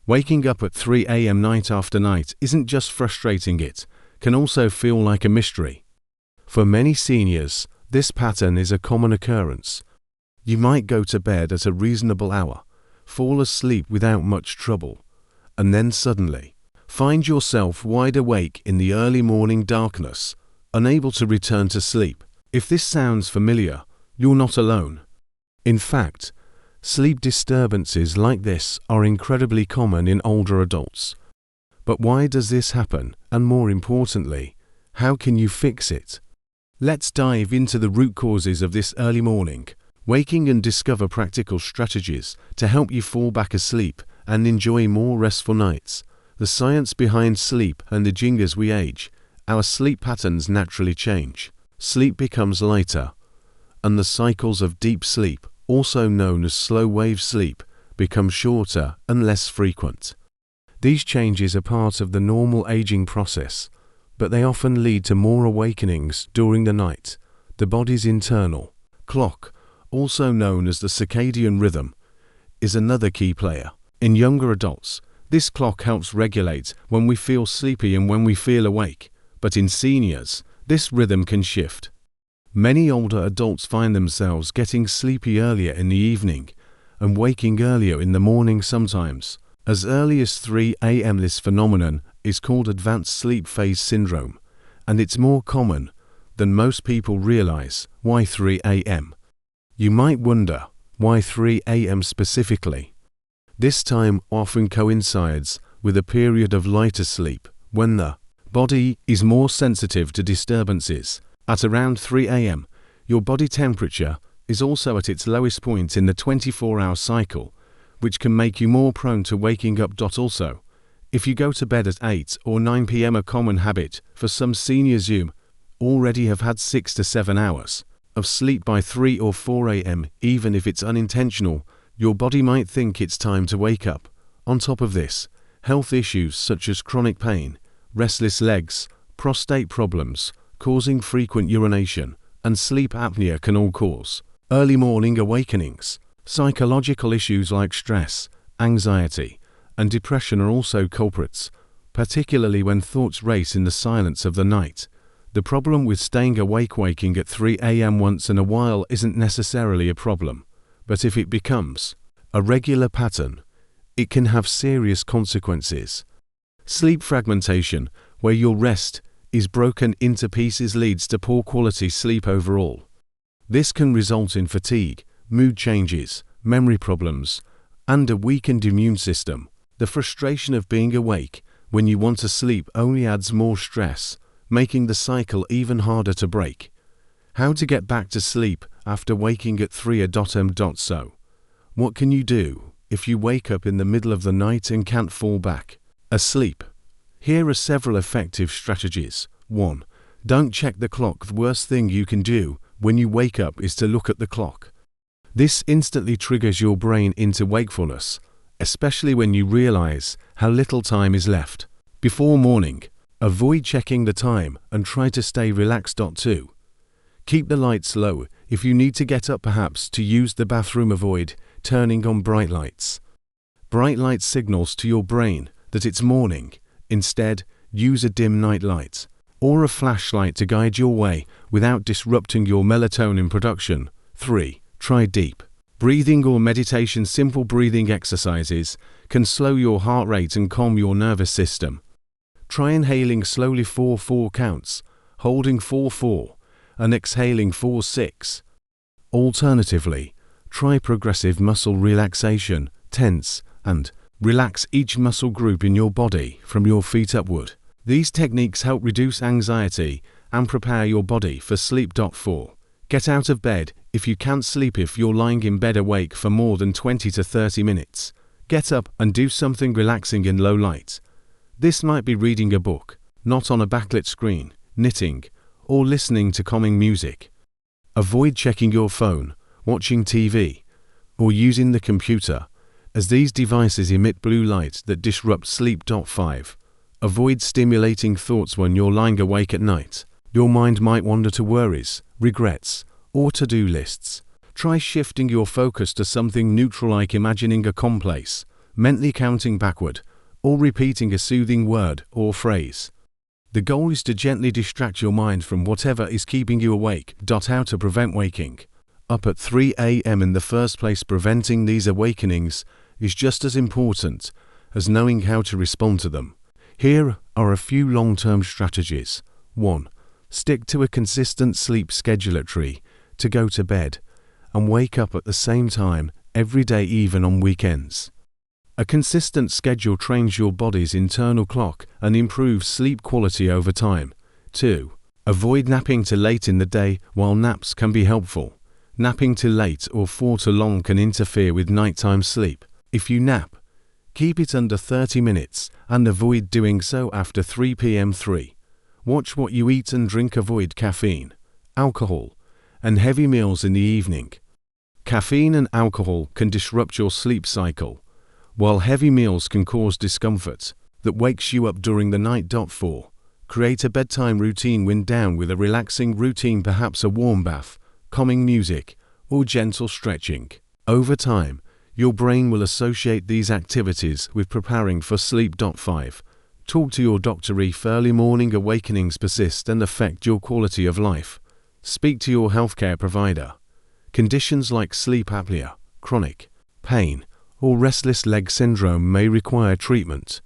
Waking up at 3 a.m. night after night isn't just frustrating, it can also feel like a mystery. For many seniors, this pattern is a common occurrence. You might go to bed at a reasonable hour, fall asleep without much trouble, and then suddenly find yourself wide awake in the early morning darkness, unable to return to sleep. If this sounds familiar, you're not alone. In fact, sleep disturbances like this are incredibly common in older adults. But why does this happen? And more importantly, how can you fix it? Let's dive into the root causes of this early morning waking and discover practical strategies to help you fall back asleep and enjoy more restful nights. The science behind sleep and the jing as we age, our sleep patterns naturally change. Sleep becomes lighter, and the cycles of deep sleep, also known as slow-wave sleep, become shorter and less frequent. These changes are part of the normal aging process, but they often lead to more awakenings during the night. The body's internal clock, also known as the circadian rhythm, is another key player. In younger adults, this clock helps regulate when we feel sleepy and when we feel awake, but in seniors, this rhythm can shift. Many older adults find themselves getting sleepy earlier in the evening and waking earlier in the morning, sometimes as early as 3 a.m. This phenomenon is called advanced sleep phase syndrome, and it's more common than most people realize. Why 3 a.m.? You might wonder, why 3 a.m. specifically? This time often coincides with a period of lighter sleep, when the body is more sensitive to disturbances. At around 3 a.m., your body temperature is also at its lowest point in the 24-hour cycle, which can make you more prone to waking up. Also, if you go to bed at 8 or 9 p.m., a common habit for some seniors, you already have had 6 to 7 hours of sleep by 3 or 4 a.m. Even if it's unintentional, your body might think it's time to wake up. On top of this, health issues such as chronic pain, restless legs, prostate problems, causing frequent urination, and sleep apnea can all cause early morning awakenings. Psychological issues like stress, anxiety, and depression are also culprits, particularly when thoughts race in the silence of the night. The problem with staying awake, waking at 3 a.m. once in a while isn't necessarily a problem, but if it becomes a regular pattern, it can have serious consequences. Sleep fragmentation, where your rest is broken into pieces, leads to poor quality sleep overall. This can result in fatigue, mood changes, memory problems, and a weakened immune system. The frustration of being awake when you want to sleep only adds more stress, making the cycle even harder to break. How to get back to sleep after waking at 3 a.m. So, what can you do if you wake up in the middle of the night and can't fall back asleep? Here are several effective strategies. 1. Don't check the clock. The worst thing you can do when you wake up is to look at the clock. This instantly triggers your brain into wakefulness, especially when you realize how little time is left before morning. Avoid checking the time and try to stay relaxed. 2. Keep the lights low. If you need to get up perhaps to use the bathroom, avoid turning on bright lights. Bright light signals to your brain that it's morning. Instead, use a dim night light or a flashlight to guide your way without disrupting your melatonin production. 3. Try deep breathing or meditation. Simple breathing exercises can slow your heart rate and calm your nervous system. Try inhaling slowly 4 counts, holding 4, and exhaling 4. Alternatively, try progressive muscle relaxation. Tense and relax each muscle group in your body from your feet upward. These techniques help reduce anxiety and prepare your body for sleep. 4. Get out of bed if you can't sleep. If you're lying in bed awake for more than 20 to 30 minutes, get up and do something relaxing in low light. This might be reading a book, not on a backlit screen, knitting, or listening to calming music. Avoid checking your phone, watching TV, or using the computer, as these devices emit blue light that disrupt sleep. 5. Avoid stimulating thoughts when you're lying awake at night. Your mind might wander to worries, regrets, or to-do lists. Try shifting your focus to something neutral like imagining a calm place, mentally counting backward, or repeating a soothing word or phrase. The goal is to gently distract your mind from whatever is keeping you awake. How to prevent waking up at 3 a.m. in the first place. Preventing these awakenings is just as important as knowing how to respond to them. Here are a few long-term strategies. 1. Stick to a consistent sleep schedule at 3 to go to bed and wake up at the same time every day, even on weekends. A consistent schedule trains your body's internal clock and improves sleep quality over time. 2. Avoid napping too late in the day. While naps can be helpful, napping too late or for too long can interfere with nighttime sleep. If you nap, keep it under 30 minutes and avoid doing so after 3 p.m. 3. Watch what you eat and drink. Avoid caffeine, alcohol, and heavy meals in the evening. Caffeine and alcohol can disrupt your sleep cycle, while heavy meals can cause discomfort that wakes you up during the night. 4. Create a bedtime routine. Wind down with a relaxing routine, perhaps a warm bath, calming music, or gentle stretching. Over time, your brain will associate these activities with preparing for sleep. 5. Talk to your doctor if early morning awakenings persist and affect your quality of life. Speak to your healthcare provider. Conditions like sleep apnea, chronic pain, or restless leg syndrome may require treatment.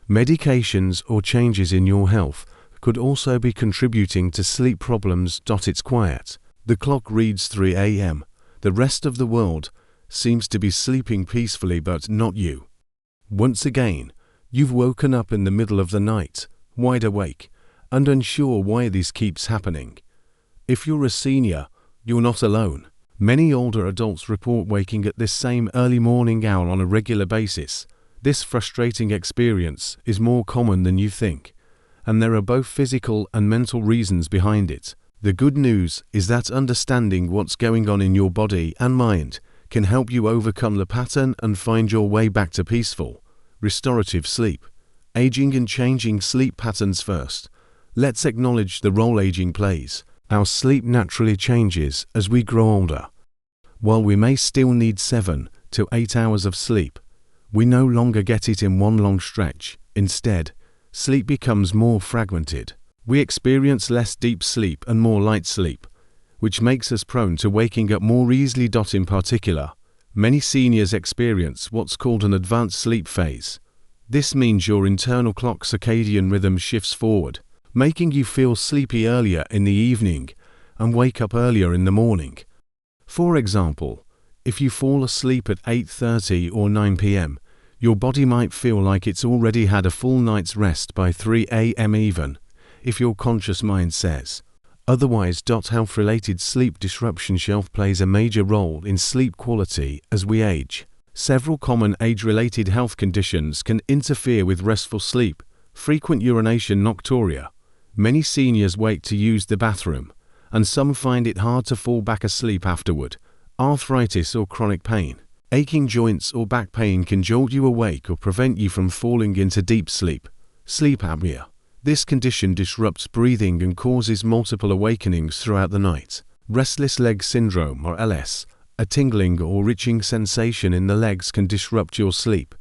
Medications or changes in your health could also be contributing to sleep problems. It's quiet. The clock reads 3 a.m. The rest of the world seems to be sleeping peacefully, but not you. Once again, you've woken up in the middle of the night, wide awake, and unsure why this keeps happening. If you're a senior, you're not alone. Many older adults report waking at this same early morning hour on a regular basis. This frustrating experience is more common than you think, and there are both physical and mental reasons behind it. The good news is that understanding what's going on in your body and mind can help you overcome the pattern and find your way back to peaceful, restorative sleep. Aging and changing sleep patterns. First, let's acknowledge the role aging plays. Our sleep naturally changes as we grow older. While we may still need 7 to 8 hours of sleep, we no longer get it in one long stretch. Instead, sleep becomes more fragmented. We experience less deep sleep and more light sleep, which makes us prone to waking up more easily. In particular, many seniors experience what's called an advanced sleep phase. This means your internal clock circadian rhythm shifts forward, making you feel sleepy earlier in the evening and wake up earlier in the morning. For example, if you fall asleep at 8:30 or 9 p.m., your body might feel like it's already had a full night's rest by 3 a.m. even if your conscious mind says otherwise. Health-related sleep disruption plays a major role in sleep quality as we age. Several common age-related health conditions can interfere with restful sleep. Frequent urination, nocturia. Many seniors wake to use the bathroom, and some find it hard to fall back asleep afterward. Arthritis or chronic pain. Aching joints or back pain can jolt you awake or prevent you from falling into deep sleep. Sleep apnea. This condition disrupts breathing and causes multiple awakenings throughout the night. Restless leg syndrome or LS. A tingling or itching sensation in the legs can disrupt your sleep,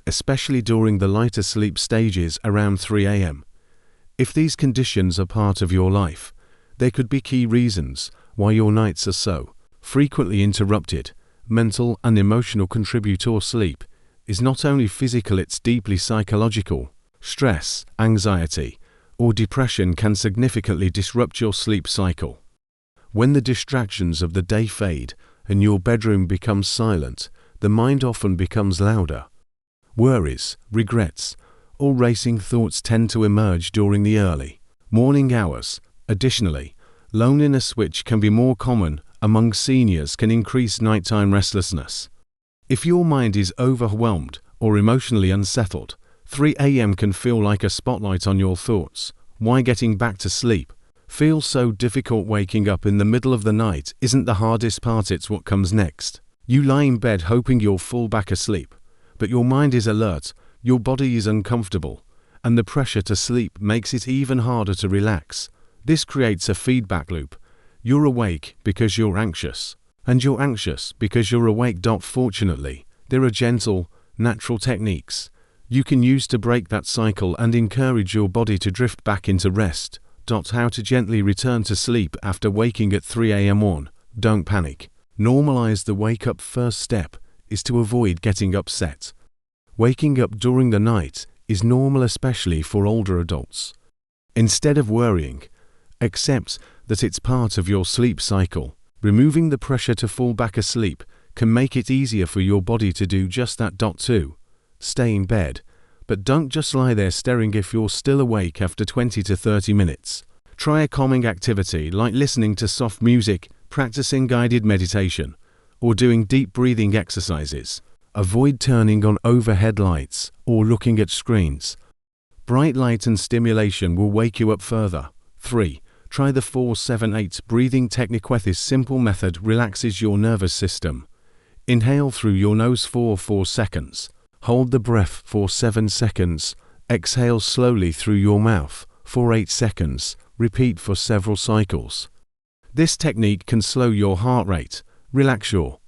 especially during the lighter sleep stages around 3 a.m. If these conditions are part of your life, there could be key reasons why your nights are so frequently interrupted. Mental and emotional contributor. Sleep is not only physical, it's deeply psychological. Stress, anxiety, or depression can significantly disrupt your sleep cycle. When the distractions of the day fade and your bedroom becomes silent, the mind often becomes louder. Worries, regrets, or racing thoughts tend to emerge during the early morning hours. Additionally, loneliness, which can be more common among seniors, can increase nighttime restlessness. If your mind is overwhelmed or emotionally unsettled, 3 a.m. can feel like a spotlight on your thoughts. Why getting back to sleep feels so difficult? Waking up in the middle of the night isn't the hardest part, it's what comes next. You lie in bed hoping you'll fall back asleep, but your mind is alert, your body is uncomfortable, and the pressure to sleep makes it even harder to relax. This creates a feedback loop. You're awake because you're anxious, and you're anxious because you're awake. Fortunately, there are gentle, natural techniques you can use to break that cycle and encourage your body to drift back into rest. How to gently return to sleep after waking at 3 a.m. 1. Don't panic. Normalize the wake-up. First step is to avoid getting upset. Waking up during the night is normal, especially for older adults. Instead of worrying, accept that it's part of your sleep cycle. Removing the pressure to fall back asleep can make it easier for your body to do just that. 2. Stay in bed, but don't just lie there staring if you're still awake after 20 to 30 minutes. Try a calming activity like listening to soft music, practicing guided meditation, or doing deep breathing exercises. Avoid turning on overhead lights or looking at screens. Bright light and stimulation will wake you up further. 3. Try the 4-7-8 breathing technique. This simple method relaxes your nervous system. Inhale through your nose for 4 seconds. Hold the breath for 7 seconds. Exhale slowly through your mouth for 8 seconds. Repeat for several cycles. This technique can slow your heart rate, relax your